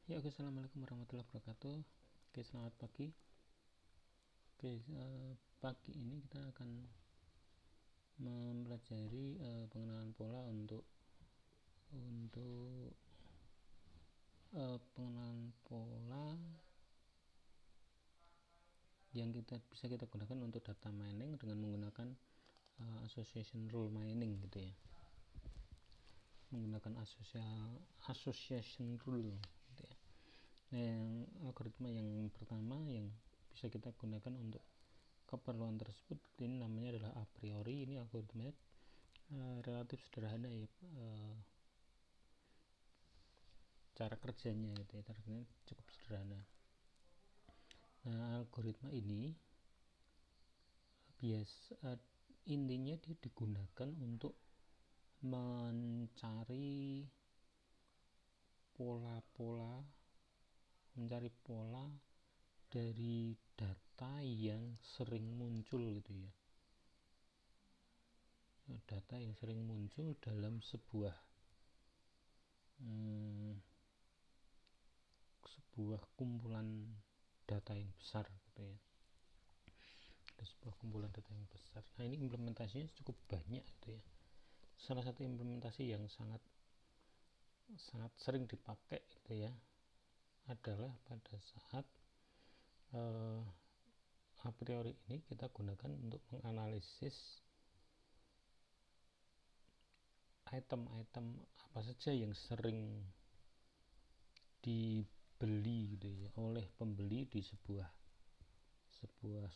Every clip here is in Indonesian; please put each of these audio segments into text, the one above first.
Ya, oke, assalamualaikum warahmatullahi wabarakatuh. Oke, selamat pagi. Oke, pagi ini kita akan mempelajari pengenalan pola untuk pengenalan pola yang bisa kita gunakan untuk data mining dengan menggunakan association rule mining gitu ya. Menggunakan association rule gitu ya. Nah, yang algoritma yang pertama yang bisa kita gunakan untuk keperluan tersebut ini namanya adalah a priori. Ini algoritma relatif sederhana ya, cara kerjanya gitu ya, cara kerjanya cukup sederhana. Nah, algoritma ini intinya dia digunakan untuk mencari pola dari data yang sering muncul gitu ya. Data yang sering muncul dalam sebuah kumpulan data yang besar gitu ya. Ada sebuah kumpulan data yang besar. Nah, ini implementasinya cukup banyak gitu ya. Salah satu implementasi yang sangat sering dipakai gitu ya adalah pada saat a priori ini kita gunakan untuk menganalisis item-item apa saja yang sering dibeli gitu ya oleh pembeli di sebuah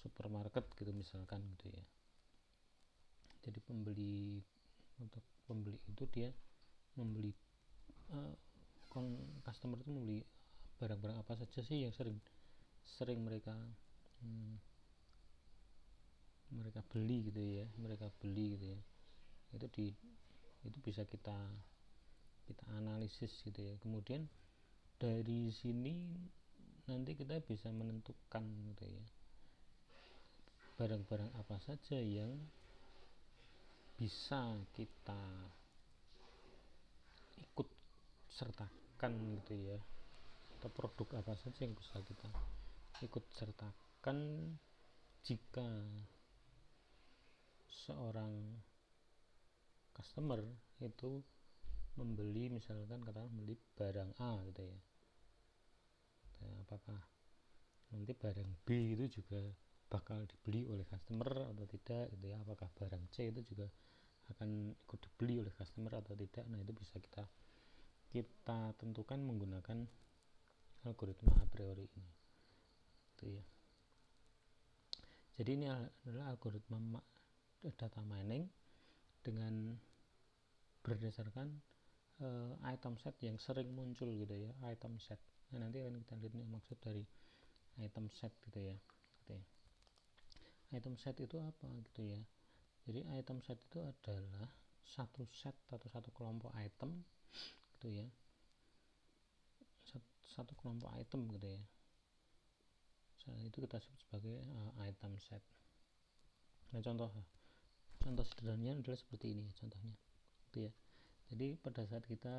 supermarket gitu misalkan gitu ya. Jadi untuk pembeli itu dia membeli customer itu membeli barang-barang apa saja sih yang sering mereka beli gitu ya, itu bisa kita analisis gitu ya. Kemudian dari sini nanti kita bisa menentukan gitu ya, barang-barang apa saja yang bisa kita ikut sertakan gitu ya, atau produk apa saja yang bisa kita ikut sertakan jika seorang customer itu membeli, misalkan katakan membeli barang A gitu ya. Nah, apakah nanti barang B itu juga bakal dibeli oleh customer atau tidak gitu ya, apakah barang C itu juga akan ikut dibeli oleh customer atau tidak. Nah, itu bisa kita tentukan menggunakan algoritma a priori ini gitu ya. Jadi ini adalah algoritma data mining dengan berdasarkan item set yang sering muncul gitu ya, item set. Nah, nanti akan kita lihat nih maksud dari item set gitu ya. Item set itu apa gitu ya. Jadi item set itu adalah satu set atau satu kelompok item gitu ya, satu kelompok item gitu ya. Itu kita sebut sebagai item set. Nah, contoh sederhananya adalah seperti ini contohnya gitu ya. Jadi pada saat kita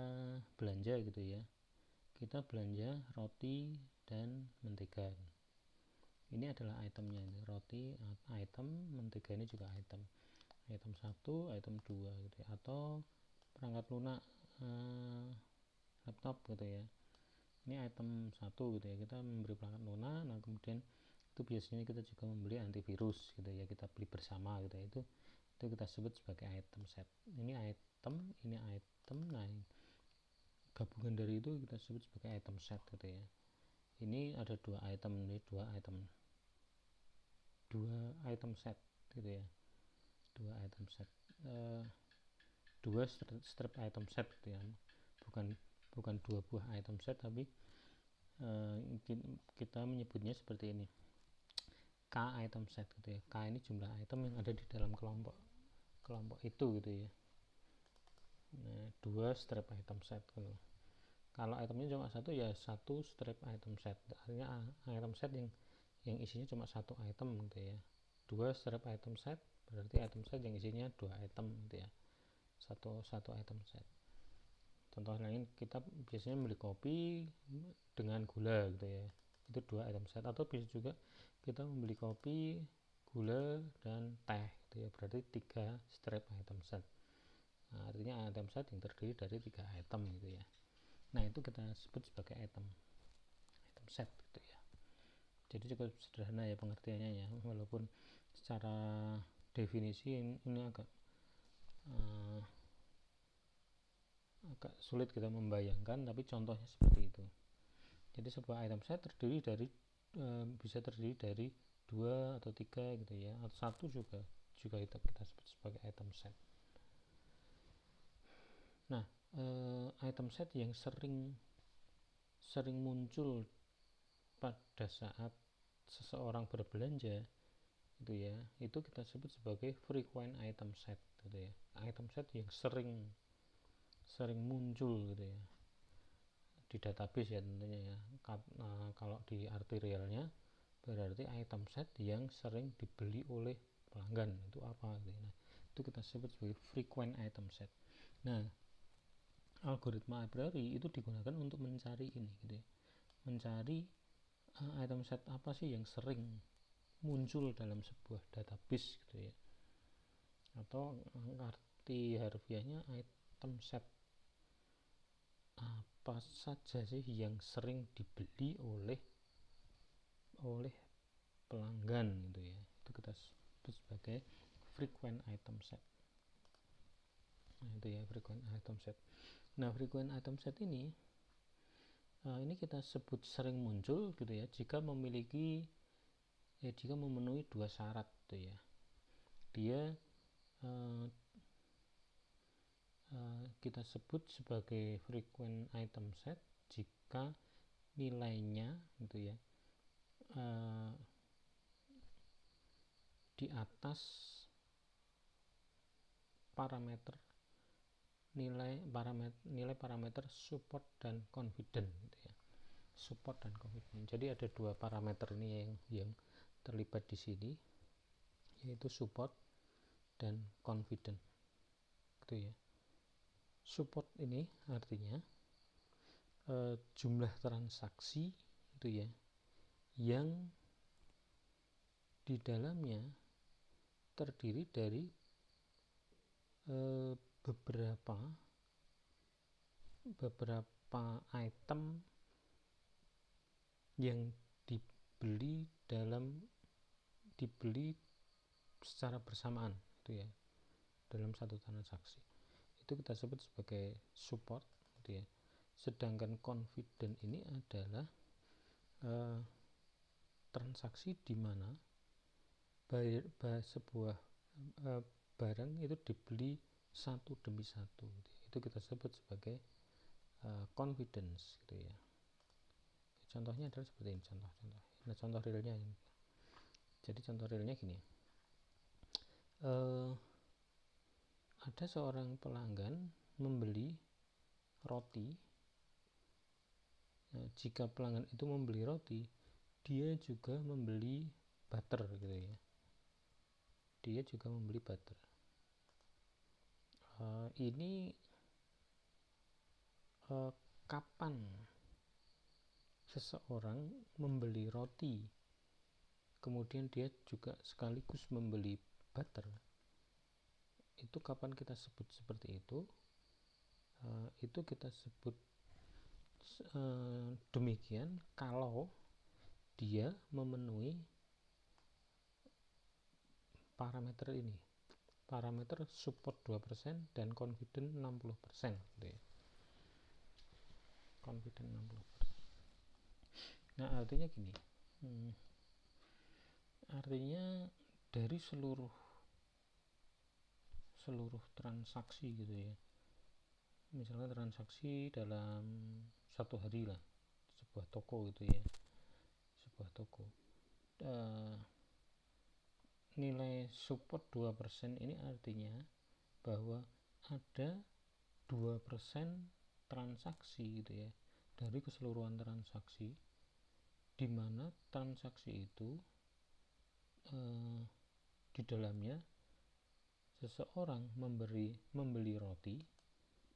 belanja gitu ya, kita belanja roti dan mentega. Ini adalah itemnya, roti item, mentega ini juga item 1, item 2 gitu ya. Atau perangkat lunak laptop gitu ya, ini item 1 gitu ya, kita memberi perangkat lunak. Nah, kemudian itu biasanya kita juga membeli antivirus gitu ya, kita beli bersama gitu ya. Itu kita sebut sebagai item set. Ini item, ini item. Nah, gabungan dari itu kita sebut sebagai item set gitu ya. Ini ada dua item set gitu ya, dua strip item set gitu ya, bukan dua buah item set, tapi kita menyebutnya seperti ini, K item set gitu ya. K ini jumlah item yang ada di dalam kelompok itu gitu ya. Nah, dua strip item set gitu. Kalau itemnya cuma satu ya satu strip item set, artinya item set yang isinya cuma satu item gitu ya. Dua strip item set berarti item set yang isinya dua item gitu ya, satu item set. Contoh lain, kita biasanya beli kopi dengan gula gitu ya, itu 2 item set. Atau bisa juga kita membeli kopi, gula, dan teh gitu ya, berarti 3 strip item set. Nah, artinya item set yang terdiri dari 3 item gitu ya. Nah, itu kita sebut sebagai item set gitu ya. Jadi cukup sederhana ya pengertiannya ya, walaupun secara definisi ini agak sulit kita membayangkan, tapi contohnya seperti itu. Jadi sebuah item set terdiri dari bisa terdiri dari 2 atau 3 gitu ya, atau 1 juga kita sebut sebagai item set. Nah, item set yang sering muncul pada saat seseorang berbelanja gitu ya, itu kita sebut sebagai frequent item set gitu ya. Item set yang sering muncul gitu ya di database ya tentunya ya. Kalau di arti realnya berarti item set yang sering dibeli oleh pelanggan itu apa gitu. Nah, itu kita sebut sebagai frequent item set. Nah, algoritma a priori itu digunakan untuk mencari ini gitu ya, mencari item set apa sih yang sering muncul dalam sebuah database gitu ya, atau arti harfiahnya item set apa saja sih yang sering dibeli oleh pelanggan gitu ya, itu kita sebut sebagai frequent item set. Nah, itu ya frequent item set. Nah, frequent item set ini kita sebut sering muncul gitu ya jika memenuhi 2 syarat gitu ya. Dia kita sebut sebagai frequent item set jika nilainya gitu ya di atas nilai parameter support dan confident gitu ya. Support dan confident. Jadi ada 2 parameter ini yang terlibat di sini, yaitu support dan confident gitu ya. Support ini artinya jumlah transaksi itu ya yang di dalamnya terdiri dari beberapa item yang dibeli secara bersamaan itu ya dalam satu transaksi. Itu kita sebut sebagai support gitu ya. Sedangkan confident ini adalah transaksi di mana sebuah barang itu dibeli satu demi satu gitu ya. Itu kita sebut sebagai confidence gitu ya. Contohnya adalah seperti ini contoh-contoh. Nah, contoh realnya ini. Jadi contoh realnya gini. Ada seorang pelanggan membeli roti. Nah, jika pelanggan itu membeli roti, dia juga membeli butter gitu ya. Dia juga membeli butter. Ini kapan seseorang membeli roti, kemudian dia juga sekaligus membeli butter, itu kapan kita sebut seperti itu? Itu kita sebut demikian kalau dia memenuhi parameter ini, parameter support 2% dan confident 60% gitu ya. Confident 60%. Nah, artinya gini, artinya dari seluruh transaksi gitu ya, misalnya transaksi dalam satu hari lah, sebuah toko gitu ya, sebuah toko, nilai support 2% ini artinya bahwa ada 2% transaksi gitu ya dari keseluruhan transaksi, di mana transaksi itu di dalamnya seseorang membeli roti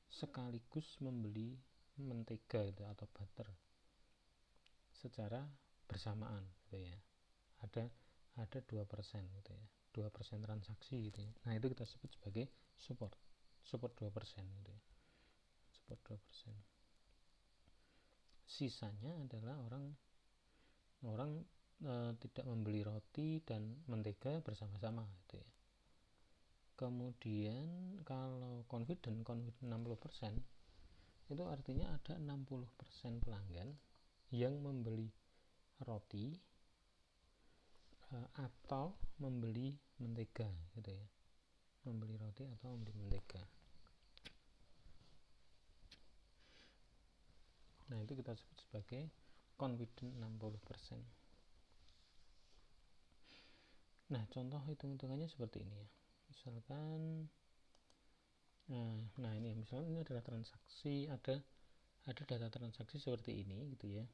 sekaligus membeli mentega itu atau butter secara bersamaan gitu ya. Ada 2% gitu ya. 2% transaksi gitu ya. Nah, itu kita sebut sebagai support 2% gitu ya. Support 2%. Sisanya adalah orang tidak membeli roti dan mentega bersama-sama gitu ya. Kemudian kalau confident 60%, itu artinya ada 60% pelanggan yang membeli roti atau membeli mentega gitu ya. Membeli roti atau membeli mentega. Nah, itu kita sebut sebagai confident 60%. Nah, contoh hitung-hitungannya seperti ini ya. Misalkan nah ini misalnya ini adalah transaksi, ada data transaksi seperti ini gitu ya.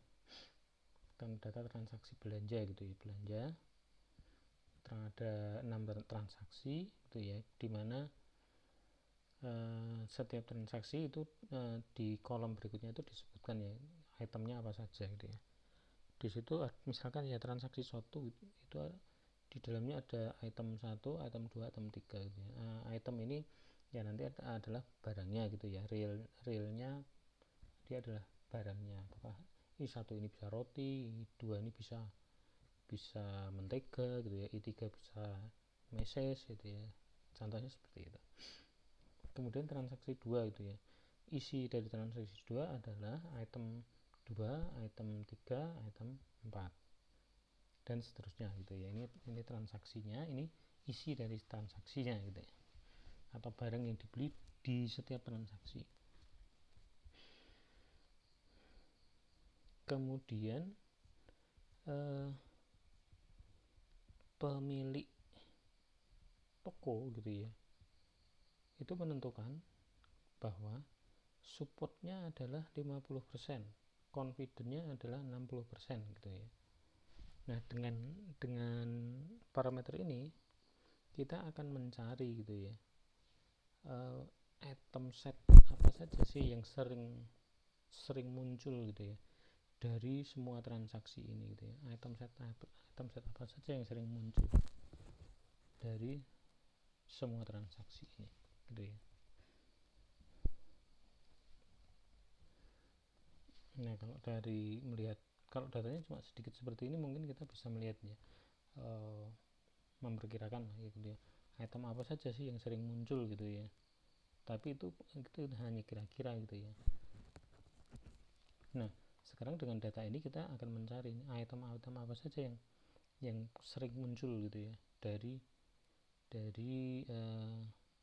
Dan data transaksi belanja gitu ya, belanja ada 6 transaksi gitu ya, dimana setiap transaksi itu di kolom berikutnya itu disebutkan ya itemnya apa saja gitu ya. Di situ misalkan ya transaksi 1 itu di dalamnya ada item 1, item 2, item 3 gitu ya. Item ini ya nanti adalah barangnya gitu ya, realnya dia adalah barangnya. Apakah I1 ini bisa roti, I2 ini bisa mentega gitu ya, I3 bisa meses gitu ya, contohnya seperti itu. Kemudian transaksi 2 gitu ya, isi dari transaksi 2 adalah item 2, item 3, item 4 dan seterusnya gitu ya. Ini transaksinya, ini isi dari transaksinya gitu ya, atau barang yang dibeli di setiap transaksi. Kemudian pemilik toko gitu ya, itu menentukan bahwa supportnya adalah 50%, confidentnya adalah 60% gitu ya. Nah, dengan parameter ini kita akan mencari gitu ya, item set apa saja sih yang sering muncul gitu ya dari semua transaksi ini gitu ya. Item set apa saja yang sering muncul dari semua transaksi ini gitu ya. Nah, kalau datanya cuma sedikit seperti ini, mungkin kita bisa melihat ya, memperkirakan gitu ya, item apa saja sih yang sering muncul gitu ya. Tapi itu hanya kira-kira gitu ya. Nah, sekarang dengan data ini kita akan mencari item-item apa saja yang sering muncul gitu ya dari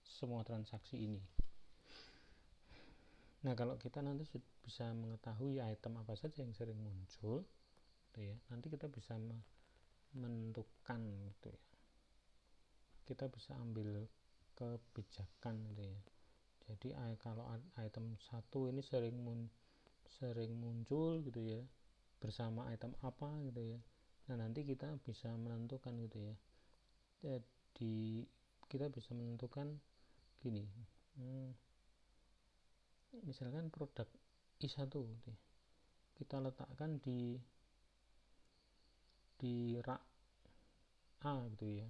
semua transaksi ini. Nah, kalau kita nanti bisa mengetahui item apa saja yang sering muncul gitu ya, nanti kita bisa menentukan gitu ya, kita bisa ambil kebijakan gitu ya. Jadi kalau item 1 ini sering muncul gitu ya bersama item apa gitu ya, nah nanti kita bisa menentukan gitu ya. Jadi kita bisa menentukan gini, misalkan produk I1 gitu ya, kita letakkan di rak A gitu ya,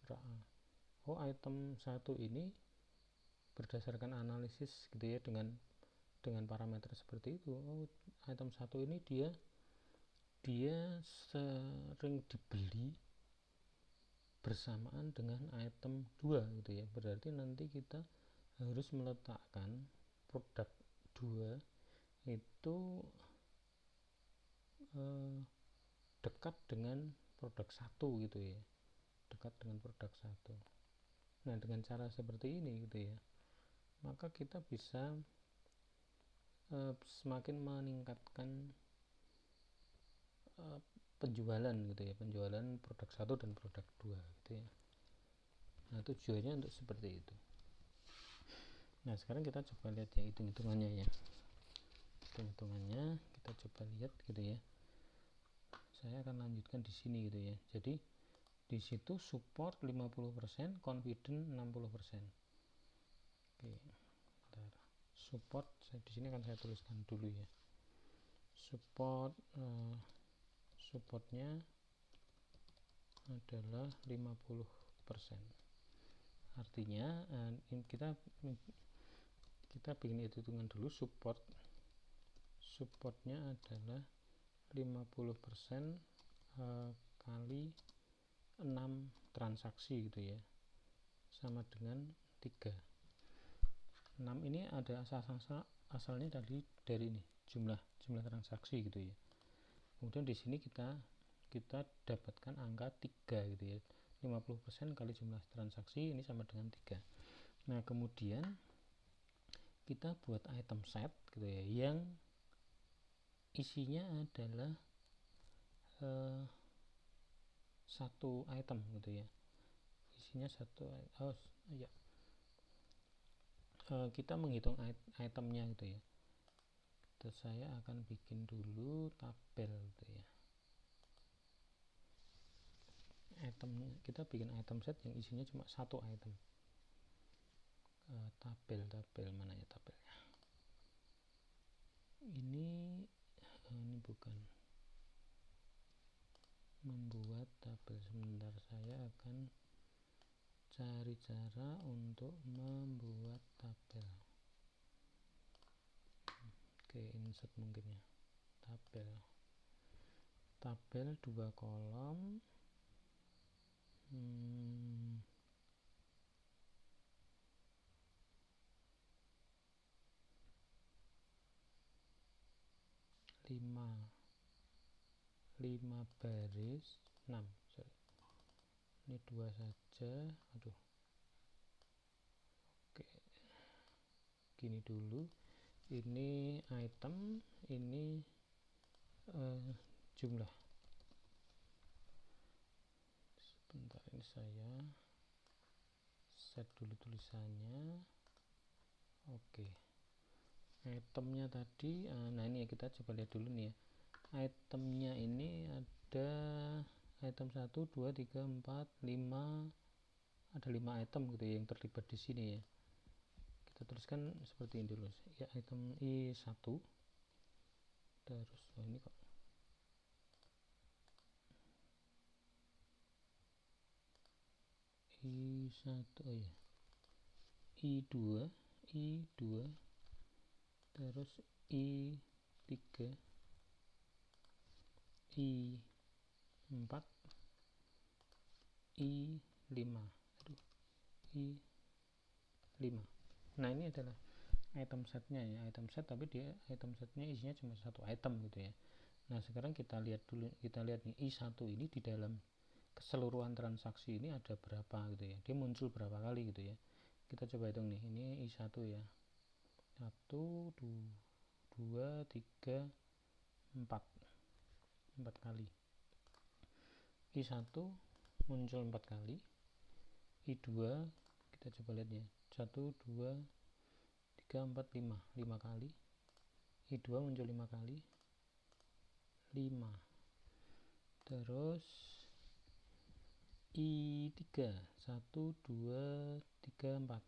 rak A. Oh, item 1 ini berdasarkan analisis gitu ya, dengan parameter seperti itu, oh item 1 ini dia sering dibeli bersamaan dengan item 2 gitu ya. Berarti nanti kita harus meletakkan produk 2 itu dekat dengan produk 1 gitu ya, dekat dengan produk 1. Nah, dengan cara seperti ini gitu ya, maka kita bisa semakin meningkatkan penjualan gitu ya, penjualan produk 1 dan produk 2 gitu ya. Nah, tujuannya untuk seperti itu. Nah, sekarang kita coba lihat ya hitung-hitungannya ya. Hitung-hitungannya kita coba lihat gitu ya. Saya akan lanjutkan di sini gitu ya. Jadi di situ support 50%, confident 60%. Oke. Bentar. support di sini akan saya tuliskan dulu ya. Supportnya adalah 50%. Artinya kita bikin hitungan dulu. Supportnya adalah 50% kali 6 transaksi gitu ya, sama dengan 3. 6 ini ada asalnya dari ini jumlah transaksi gitu ya. Kemudian di sini kita dapatkan angka 3 gitu ya. 50% kali jumlah transaksi ini sama dengan 3. Nah, kemudian kita buat item set gitu ya, yang isinya adalah satu item gitu ya. Isinya satu kita menghitung itemnya gitu ya. Terus saya akan bikin dulu tabel gitu ya. Kita bikin item set yang isinya cuma satu item. Tabel mana ya tabelnya? Ini bukan membuat tabel. Sebentar, saya akan cari cara untuk membuat tabel. Oke, insert mungkin ya. Tabel 2 kolom. 5 baris 6. Ini 2 saja. Oke, gini dulu. Ini item, ini jumlah. Sebentar, ini saya set dulu tulisannya. Oke, itemnya tadi, nah ini ya, kita coba lihat dulu nih ya. Itemnya ini ada item 1, 2, 3, 4, 5, ada 5 item gitu ya yang terlibat di sini ya. Kita tuliskan seperti ini dulu ya. Item I1, terus ini kok I1, ya I2, terus I3, I4, I5. Nah, ini adalah item setnya ya, item set, tapi dia item setnya isinya cuma satu item gitu ya. Nah, sekarang kita lihat nih I1 ini di dalam keseluruhan transaksi ini ada berapa gitu ya, dia muncul berapa kali gitu ya. Kita coba hitung nih, ini I1 ya, 1, 2, 3, 4 kali. I1 muncul 4 kali. I2 kita coba lihat ya, 1, 2, 3, 4, 5 kali. I2 muncul 5 kali, 5. Terus I3 1, 2, 3, 4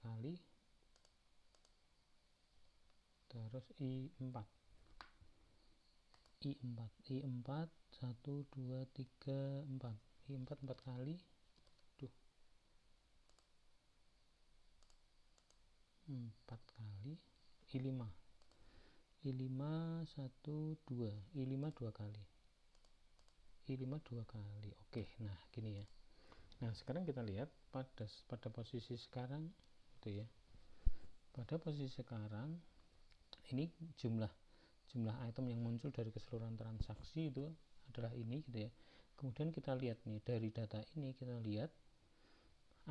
kali. Terus I4 1, 2, 3, 4 I4 4 kali. 4 kali. I5 1, 2 I5 2 kali. Oke, nah gini ya. Nah, sekarang kita lihat pada posisi sekarang gitu ya. Pada posisi sekarang ini jumlah item yang muncul dari keseluruhan transaksi itu adalah ini gitu ya. Kemudian kita lihat nih, dari data ini kita lihat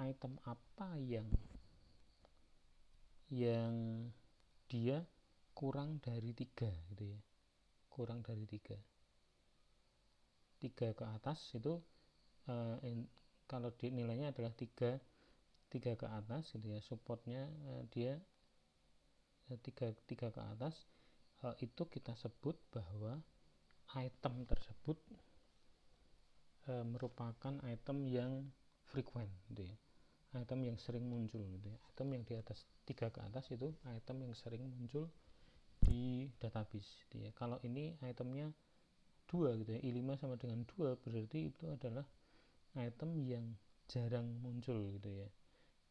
item apa yang dia kurang dari 3 gitu ya. Kurang dari 3 ke atas itu kalau nilainya adalah 3 ke atas gitu ya, supportnya dia 3 ke atas, itu kita sebut bahwa item tersebut merupakan item yang frequent gitu ya. item yang sering muncul gitu ya. Item yang di atas 3 ke atas itu item yang sering muncul di database gitu ya. Kalau ini itemnya 2 gitu ya, I5 sama dengan 2, berarti itu adalah item yang jarang muncul gitu ya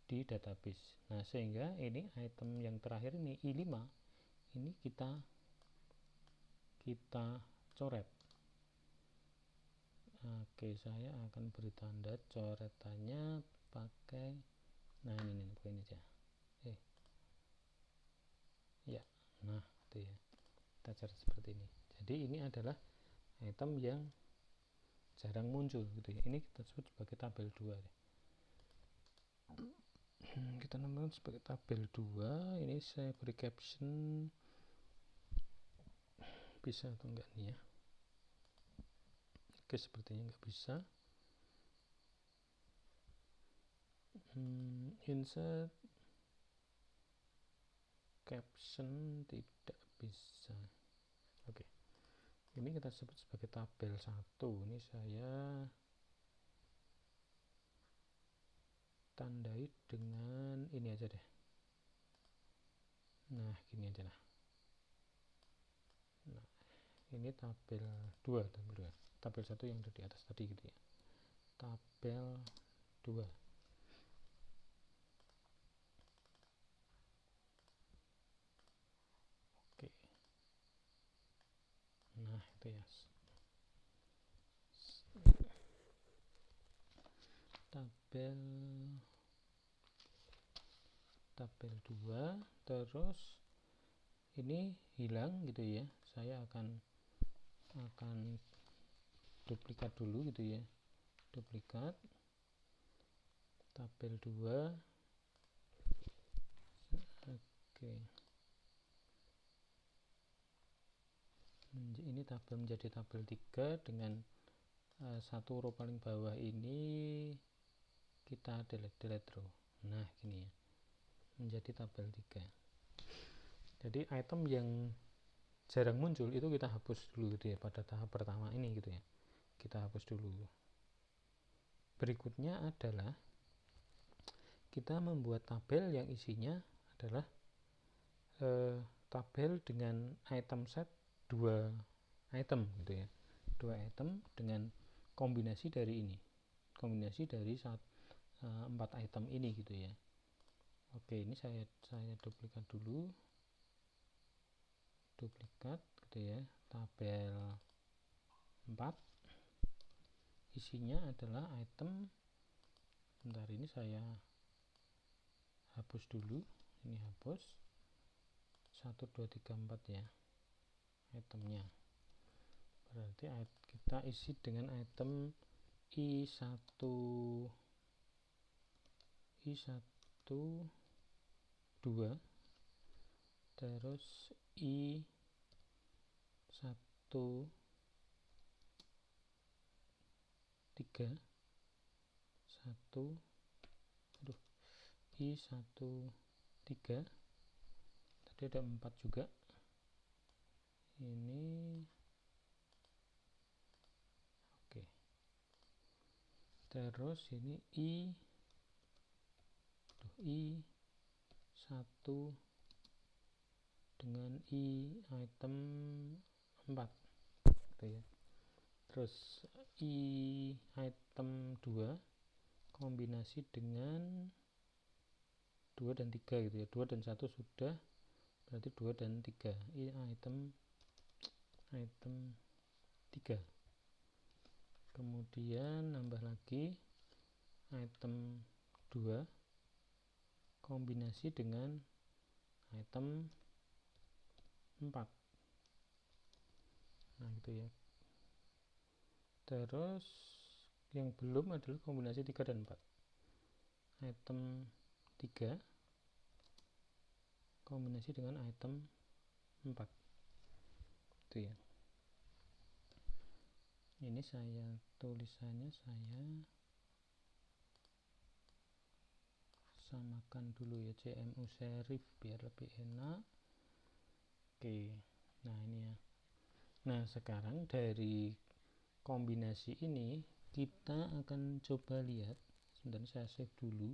di database. Nah, sehingga ini item yang terakhir ini I5 ini kita coret. Oke, saya akan beri tanda coretannya pakai, nah ini pakai ini aja. Ya, nah itu ya, kita coret seperti ini. Jadi ini adalah item yang jarang muncul gitu ya. Ini kita sebut sebagai tabel 2 ya. Kita namakan sebagai tabel 2. Ini saya beri caption, bisa atau enggak nih ya. Oke, sepertinya enggak bisa. Insert caption tidak bisa. Oke, ini kita sebut sebagai tabel 1. Ini saya tandai dengan ini aja deh. Nah, gini aja lah. Nah, ini tabel 2, tabel 1 yang ada di atas tadi gitu ya. Tabel 2. Oke. Nah, itu ya. Tabel 2, terus ini hilang gitu ya. Saya akan duplikat dulu gitu ya. Duplikat tabel 2. Oke. Ini tabel menjadi tabel 3 dengan satu row paling bawah ini kita delete row. Nah, gini ya. Menjadi tabel 3. Jadi item yang jarang muncul itu kita hapus dulu gitu ya pada tahap pertama ini gitu ya. Kita hapus dulu. Berikutnya adalah kita membuat tabel yang isinya adalah tabel dengan item set 2 item gitu ya. 2 item dengan kombinasi dari ini. Kombinasi dari 4 item ini gitu ya. Oke, ini saya duplikat dulu. Duplikat gitu ya. Tabel 4 isinya adalah item, bentar, ini saya hapus dulu. Ini hapus 1 2 3 4 ya itemnya. Berarti kita isi dengan item I1 2, terus I1 3, I1 3, tadi ada 4 juga. Ini oke. Terus ini I1 dengan item 4 gitu ya. Terus item 2 kombinasi dengan 2 dan 3 gitu ya. 2 dan 1 sudah, berarti 2 dan 3. Item 3. Kemudian nambah lagi item 2 kombinasi dengan item 4. Nah, gitu ya. Terus yang belum adalah kombinasi 3 dan 4. Item 3 kombinasi dengan item 4. Itu ya. Ini tulisannya saya samakan dulu ya, CMU serif biar lebih enak. Oke. Nah, ini ya. Nah, sekarang dari kombinasi ini kita akan coba lihat. Sebentar, saya save dulu.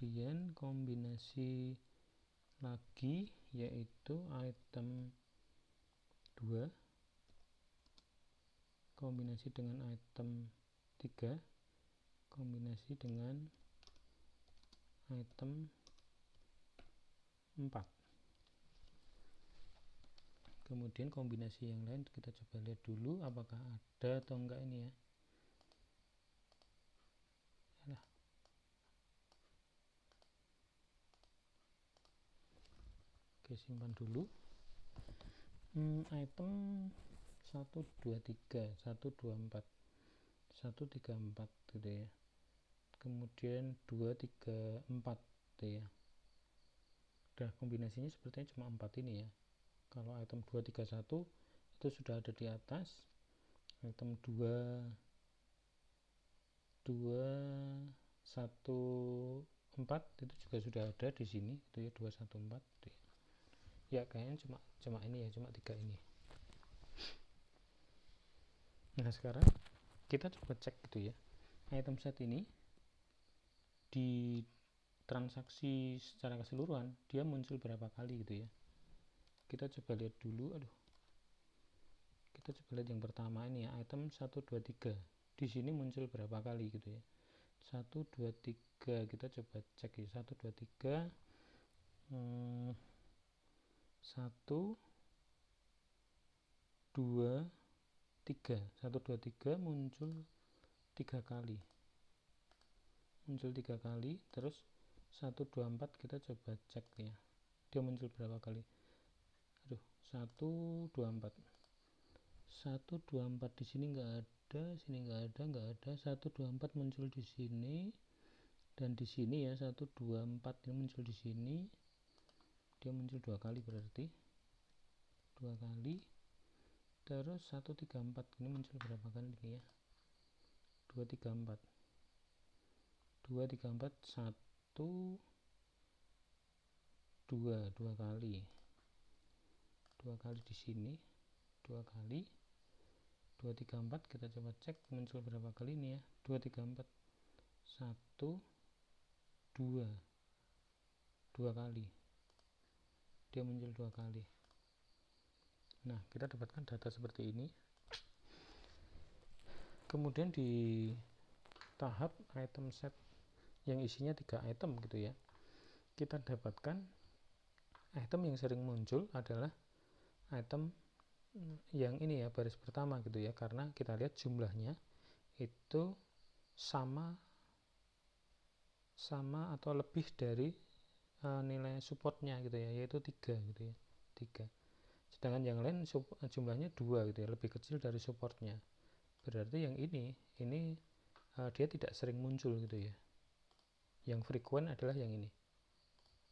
kemudian kombinasi lagi yaitu item 2 kombinasi dengan item 3 kombinasi dengan item 4. Kemudian kombinasi yang lain kita coba lihat dulu apakah ada atau enggak ini ya. Oke, simpan dulu. Item 1 2 3 1 2 4 1 3 4 gitu ya. Kemudian 2 3 4 gitu ya. Udah kombinasinya sepertinya cuma 4 ini ya. Kalau item 2 3 1 itu sudah ada di atas. Item 2 1 4 itu juga sudah ada di sini itu ya, 2 1 4 gitu ya. Ya kayaknya cuma ini ya, cuma 3 ini. Nah sekarang kita coba cek gitu ya, item set ini di transaksi secara keseluruhan dia muncul berapa kali gitu ya. Kita coba lihat dulu. Kita coba lihat yang pertama ini ya, item 1 2 3 di sini muncul berapa kali gitu ya. 1 2 3 kita coba cek ya, 1 2 3 1 2 3 1 2 3 muncul 3 kali, terus 1 2 4 kita coba cek ya, dia muncul berapa kali. 1 2 4 di sini nggak ada, sini nggak ada. 1 2 4 muncul di sini dan di sini ya, 1 2 4 ini muncul di sini, dia muncul 2 kali berarti 2 kali. Terus 1 3 4 ini muncul berapa kali ini ya, 2 3 4 1 2 kali di sini 2 kali. 2 3 4 kita coba cek muncul berapa kali ini ya, 2 3 4 1 2 kali, dia muncul 2 kali. Nah kita dapatkan data seperti ini. Kemudian di tahap item set yang isinya 3 item gitu ya, kita dapatkan item yang sering muncul adalah item yang ini ya, baris pertama gitu ya, karena kita lihat jumlahnya itu sama atau lebih dari nilai supportnya gitu ya, yaitu 3 gitu ya, 3. Sedangkan yang lain jumlahnya 2 gitu ya, lebih kecil dari supportnya. Berarti yang ini dia tidak sering muncul gitu ya. Yang frequent adalah yang ini.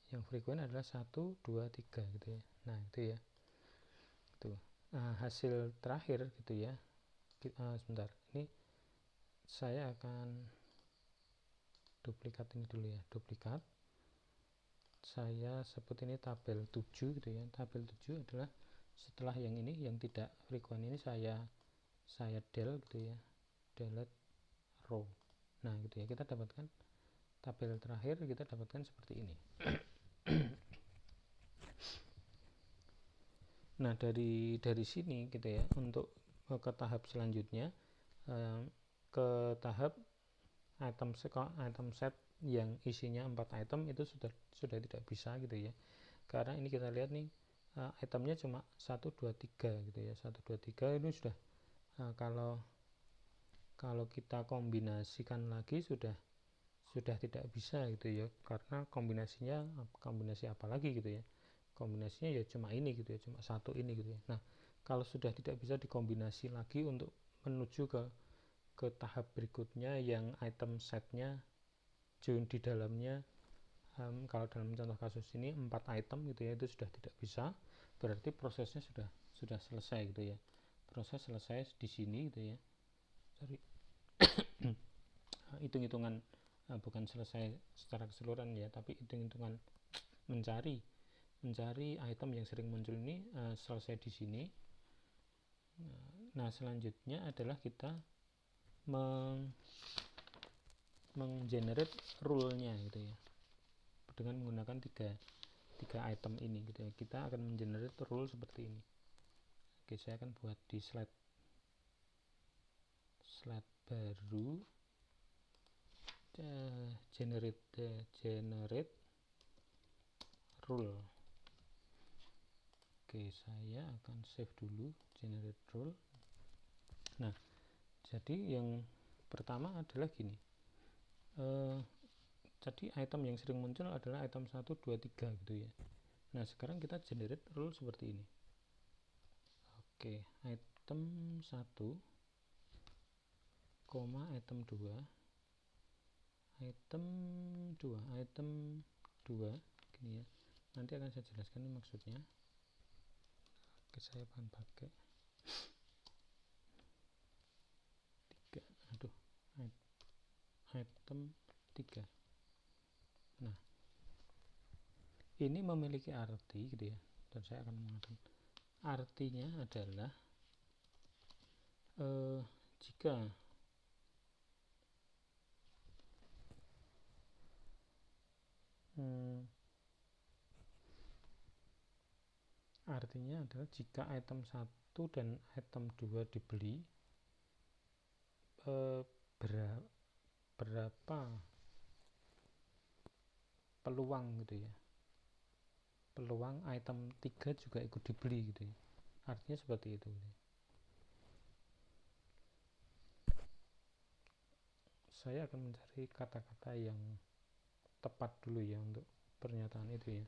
Yang frequent adalah 1 2 3 gitu ya. Nah, itu ya. Itu. Hasil terakhir gitu ya. Sebentar. Ini saya akan duplikat ini dulu ya. Duplikat. Saya sebut ini tabel 7 gitu ya. Tabel 7 adalah setelah yang ini, yang tidak frequent ini saya del gitu ya, delete row. Nah gitu ya, kita dapatkan tabel terakhir, kita dapatkan seperti ini. Nah dari sini gitu ya, untuk ke tahap selanjutnya, ke tahap item set yang isinya 4 item itu sudah tidak bisa gitu ya, karena ini kita lihat nih, itemnya cuma 1 2 3 gitu ya, 1 2 3 ini sudah, kalau kita kombinasikan lagi sudah tidak bisa gitu ya, karena kombinasi apa lagi gitu ya, kombinasinya ya cuma ini gitu ya, cuma satu ini gitu ya. Nah kalau sudah tidak bisa dikombinasi lagi untuk menuju ke tahap berikutnya yang item setnya join di dalamnya, kalau dalam contoh kasus ini 4 item gitu ya, itu sudah tidak bisa. Berarti prosesnya sudah selesai gitu ya, proses selesai di sini gitu ya. Sorry. Hitung-hitungan, bukan selesai secara keseluruhan ya, tapi hitung-hitungan mencari item yang sering muncul ini selesai di sini. Nah selanjutnya adalah kita menggenerate rule-nya gitu ya. dengan menggunakan tiga item ini gitu ya. Kita akan mengenerate rule seperti ini. Oke, saya akan buat di slide baru, generate rule. Oke, saya akan save dulu generate rule. Nah, jadi yang pertama adalah gini, jadi item yang sering muncul adalah item 1, 2, 3 gitu ya. Nah, sekarang kita generate rule seperti ini. Oke, item 1, item 2, item 2 gini ya. Nanti akan saya jelaskan ini maksudnya. Oke, saya akan pakai 3. Aduh, item 3. Nah, ini memiliki arti gitu ya, dan saya akan mengatakan artinya adalah jika artinya adalah jika item 1 dan item 2 dibeli, berapa peluang gitu ya, peluang item 3 juga ikut dibeli gitu ya. Artinya seperti itu gitu. Saya akan mencari kata-kata yang tepat dulu ya untuk pernyataan itu ya.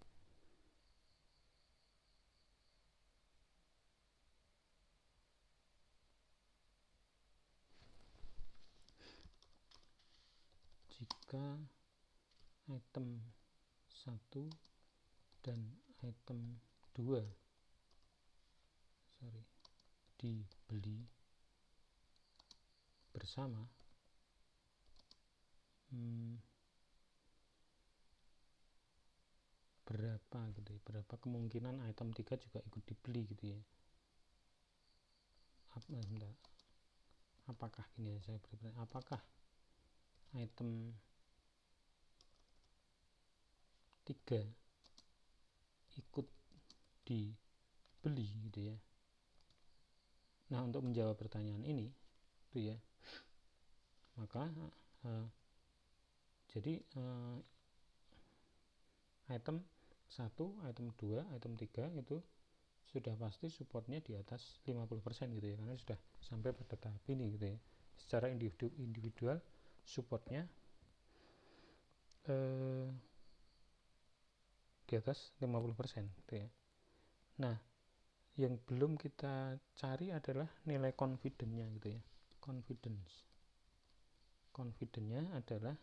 Jika item 1 dan item 2 dibeli bersama, berapa gitu ya, berapa kemungkinan item 3 juga ikut dibeli gitu ya. Apakah gini ya, saya beri, apakah item 3 ikut dibeli gitu ya. Nah, untuk menjawab pertanyaan ini itu ya, maka jadi item 1, item 2, item 3 itu sudah pasti supportnya di atas 50% gitu ya, karena sudah sampai pada tahap ini gitu ya. Secara individual supportnya di atas 50% gitu ya. Nah, yang belum kita cari adalah nilai confidence-nya gitu ya. Confidence-nya adalah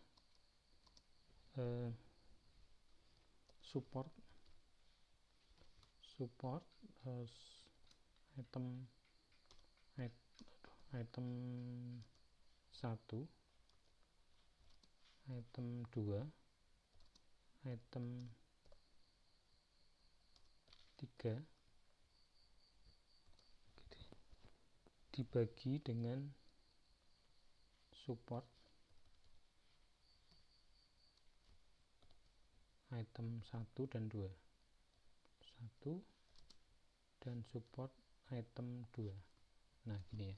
support item 1, item 2, item 3 dibagi dengan support item 1 dan 2, 1 dan support item 2. Nah, gini ya.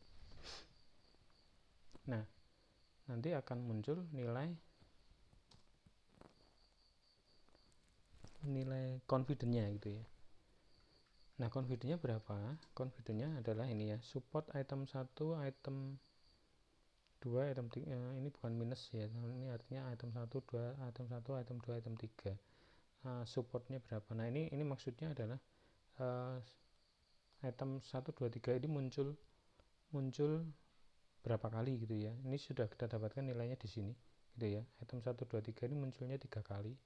Nah, nanti akan muncul nilai confidence-nya gitu ya. Nah, confidence-nya berapa? Confidence-nya adalah ini ya, support item 1, item 2, item 3, ini bukan minus ya, ini artinya item 1, 2, item 1, item 2, item 3. Supportnya berapa? Nah, ini maksudnya adalah item 1, 2, 3 ini muncul berapa kali gitu ya. Ini sudah kita dapatkan nilainya di sini gitu ya. Item 1, 2, 3 ini munculnya 3 kali.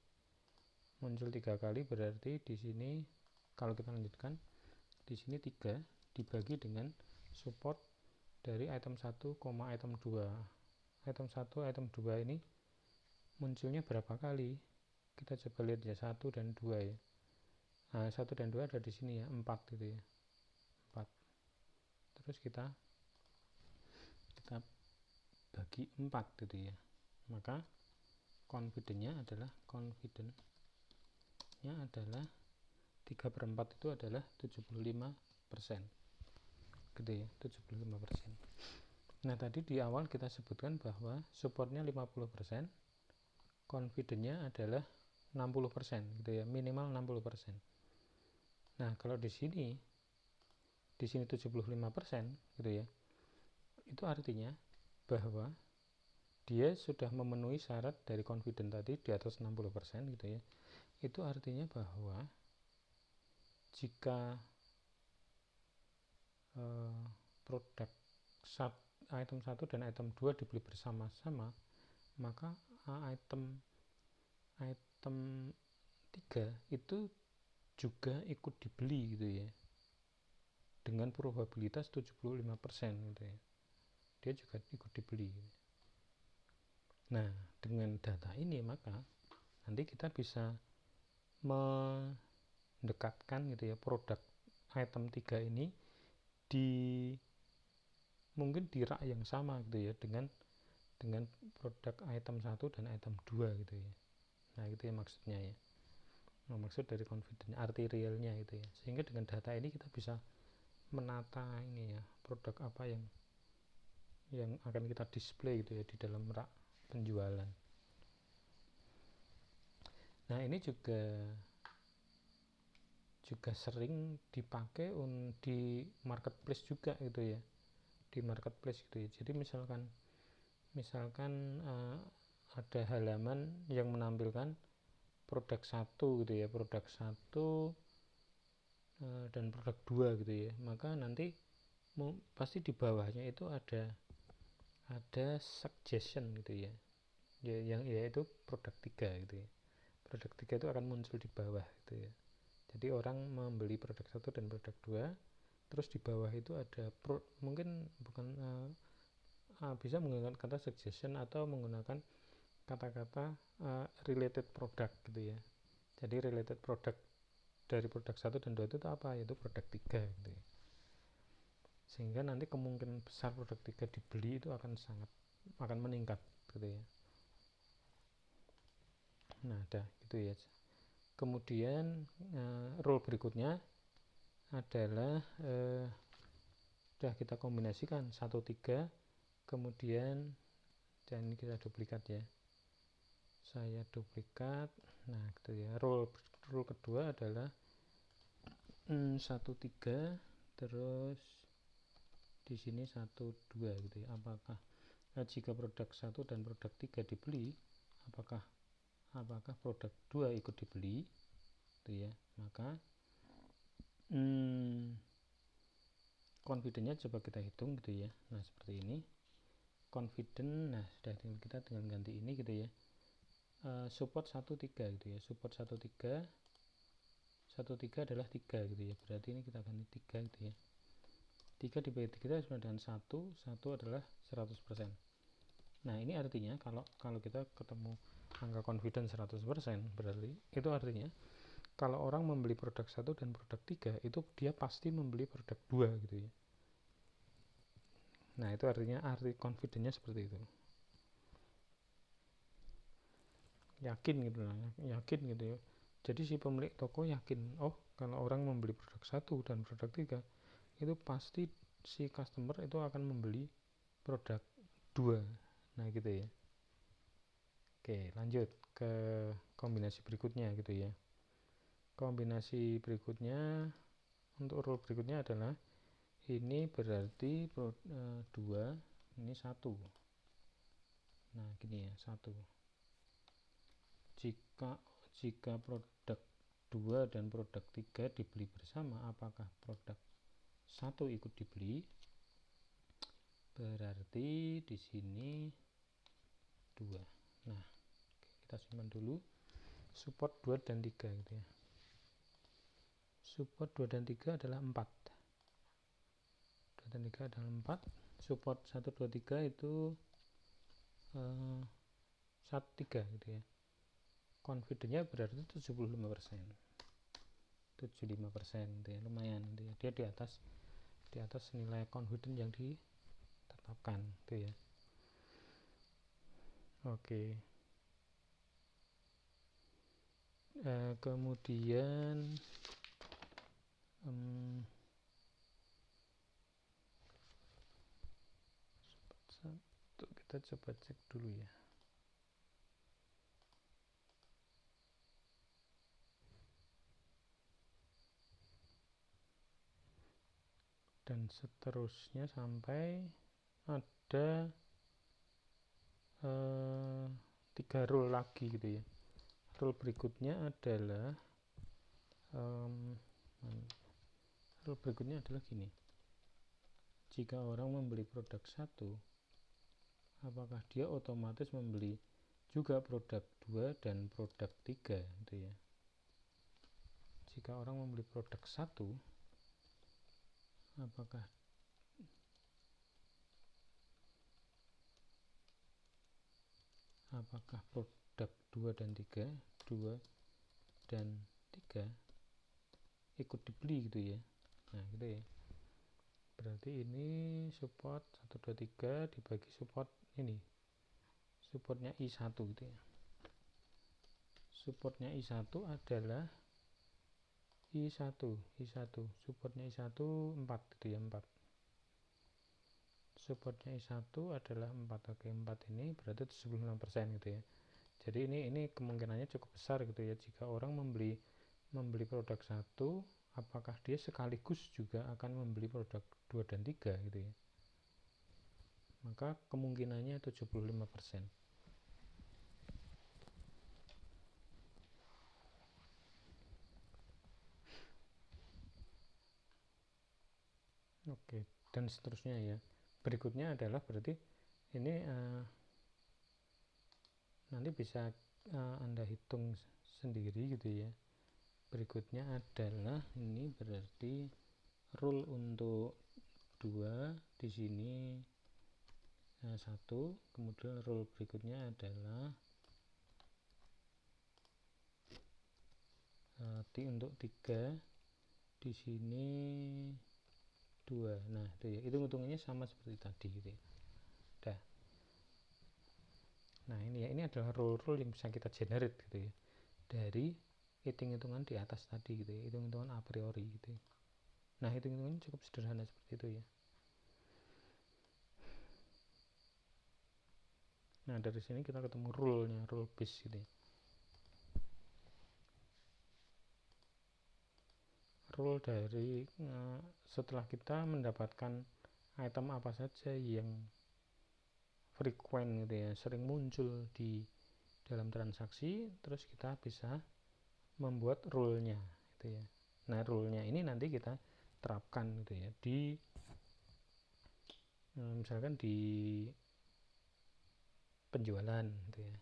Muncul 3 kali berarti di sini kalau kita lanjutkan di sini 3 dibagi dengan support dari item 1, item 2. Item 1, item 2 ini munculnya berapa kali? Kita coba lihat ya, 1 dan 2 ya. Nah, 1 dan 2 ada di sini ya, 4 gitu ya. 4. Terus kita bagi 4 gitu ya. Maka confidence-nya adalah confidence confidence-nya adalah 3/4 itu adalah 75%, gitu ya, 75%. Nah tadi di awal kita sebutkan bahwa supportnya 50%, confidence-nya adalah 60%, gitu ya, minimal 60%. Nah kalau di sini 75%, gitu ya, itu artinya bahwa dia sudah memenuhi syarat dari confident tadi di atas 60%, gitu ya. Itu artinya bahwa jika produk item 1 dan item 2 dibeli bersama-sama, maka item 3 itu juga ikut dibeli, gitu ya, dengan probabilitas 75%, gitu ya. Dia juga ikut dibeli, gitu. Nah dengan data ini maka nanti kita bisa mendekatkan, gitu ya, produk item 3 ini mungkin di rak yang sama, gitu ya, dengan produk item 1 dan item 2, gitu ya. Nah itu ya maksudnya ya. Nah, maksud dari confidence, arti realnya itu ya. Sehingga dengan data ini kita bisa menata ini ya, produk apa yang akan kita display, gitu ya, di dalam rak penjualan. Nah ini juga sering dipakai di marketplace juga, gitu ya, di marketplace, gitu ya. Jadi misalkan ada halaman yang menampilkan produk 1, gitu ya, produk 1 dan produk 2, gitu ya, maka nanti pasti di bawahnya itu ada suggestion, gitu ya, yang yaitu produk 3, gitu ya. Produk 3 itu akan muncul di bawah, gitu ya. Jadi orang membeli produk 1 dan produk 2, terus di bawah itu ada mungkin bukan bisa menggunakan kata suggestion atau menggunakan kata-kata related product, gitu ya. Jadi related product dari produk 1 dan 2 itu apa? Yaitu produk 3, gitu ya. Sehingga nanti kemungkinan besar produk 3 dibeli itu akan meningkat, gitu ya. Nah dah gitu ya. Kemudian rule berikutnya adalah sudah kita kombinasikan 1, 3, kemudian dan ini kita duplikat ya, saya duplikat. Nah gitu ya, rule kedua adalah 1, 3, terus di sini 1, 2, gitu ya. Apakah jika produk 1 dan produk 3 dibeli, apakah produk 2 ikut dibeli, gitu ya. Maka confidence-nya coba kita hitung, gitu ya. Nah seperti ini confidence. Nah sudah kita tinggal ganti ini, gitu ya. Support 1, 3, gitu ya. Support 1, 3 adalah 3, gitu ya. Berarti ini kita ganti 3, gitu ya. 3 dibagi 3 sama dengan 1 adalah 100%. Nah ini artinya kalau kita ketemu angka confidence 100%, berarti itu artinya kalau orang membeli produk 1 dan produk 3 itu dia pasti membeli produk 2, gitu ya. Nah itu artinya arti confidence-nya seperti itu. Yakin, gitu lah, yakin, gitu ya. Jadi si pemilik toko yakin, oh kalau orang membeli produk 1 dan produk 3 itu pasti si customer itu akan membeli produk 2. Nah gitu ya. Oke, lanjut ke kombinasi berikutnya, gitu ya. Kombinasi berikutnya untuk rule berikutnya adalah ini berarti 2, ini 1. Nah gini ya, 1. Jika produk 2 dan produk 3 dibeli bersama, apakah produk 1 ikut dibeli? Berarti di sini 2. Nah kita simpan dulu. Support 2 dan 3, gitu ya. Support 2 dan 3 adalah 4. 2 dan 3 adalah 4. Support 1, 2, 3 itu 1, 3, gitu ya. Confidence-nya berarti 75%. 75%, gitu ya. Lumayan, gitu ya. Dia di atas nilai confidence yang ditetapkan, gitu ya. Oke. Kemudian kita coba cek dulu ya. Dan seterusnya sampai ada 3 rule lagi gitu ya. Rule berikutnya adalah gini. Jika orang membeli produk 1, apakah dia otomatis membeli juga produk 2 dan produk 3 gitu ya. Jika orang membeli produk 1, apakah produk 2 dan 3 ikut dibeli gitu ya. Nah gitu ya, berarti ini support 1, 2, 3 dibagi support ini, supportnya I1 gitu ya. Supportnya I1 adalah I1, supportnya I1 4 gitu ya, 4. Supportnya I1 adalah 4. Oke, 4 ini berarti 75% gitu ya. Jadi ini kemungkinannya cukup besar gitu ya. Jika orang membeli produk 1, apakah dia sekaligus juga akan membeli produk 2 dan 3 gitu ya. Maka kemungkinannya 75%. Oke, dan seterusnya ya. Berikutnya adalah berarti ini nanti bisa Anda hitung sendiri gitu ya. Berikutnya adalah ini berarti rule untuk 2 di sini 1, kemudian rule berikutnya adalah untuk 3 di sini 2. Nah itu ya, hitung-hitungannya sama seperti tadi gitu ya. Udah. Nah ini ya, ini adalah rule-rule yang bisa kita generate gitu ya dari hitung-hitungan di atas tadi gitu ya, hitung-hitungan a priori gitu ya. Nah hitung-hitungannya cukup sederhana seperti itu ya. Nah dari sini kita ketemu rule-nya, rule base gitu ya. Rule dari setelah kita mendapatkan item apa saja yang frequent gitu ya, sering muncul di dalam transaksi, terus kita bisa membuat rule-nya gitu ya. Nah rule-nya ini nanti kita terapkan gitu ya di misalkan di penjualan gitu ya.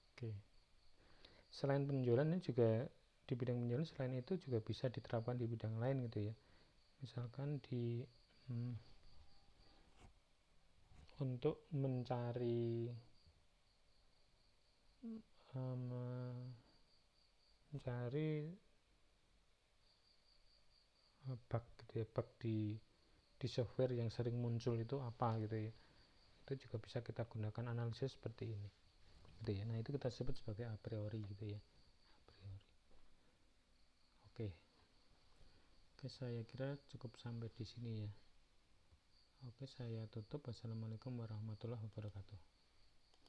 Oke. Selain penjualan ini juga di bidang penjualan, selain itu juga bisa diterapkan di bidang lain gitu ya. Misalkan di untuk mencari bug gitu ya, bug di software yang sering muncul itu apa gitu ya. Itu juga bisa kita gunakan analisis seperti ini gitu ya. Nah itu kita sebut sebagai a priori gitu ya, a priori. Oke, saya kira cukup sampai di sini ya. Oke, saya tutup. Wassalamualaikum warahmatullahi wabarakatuh.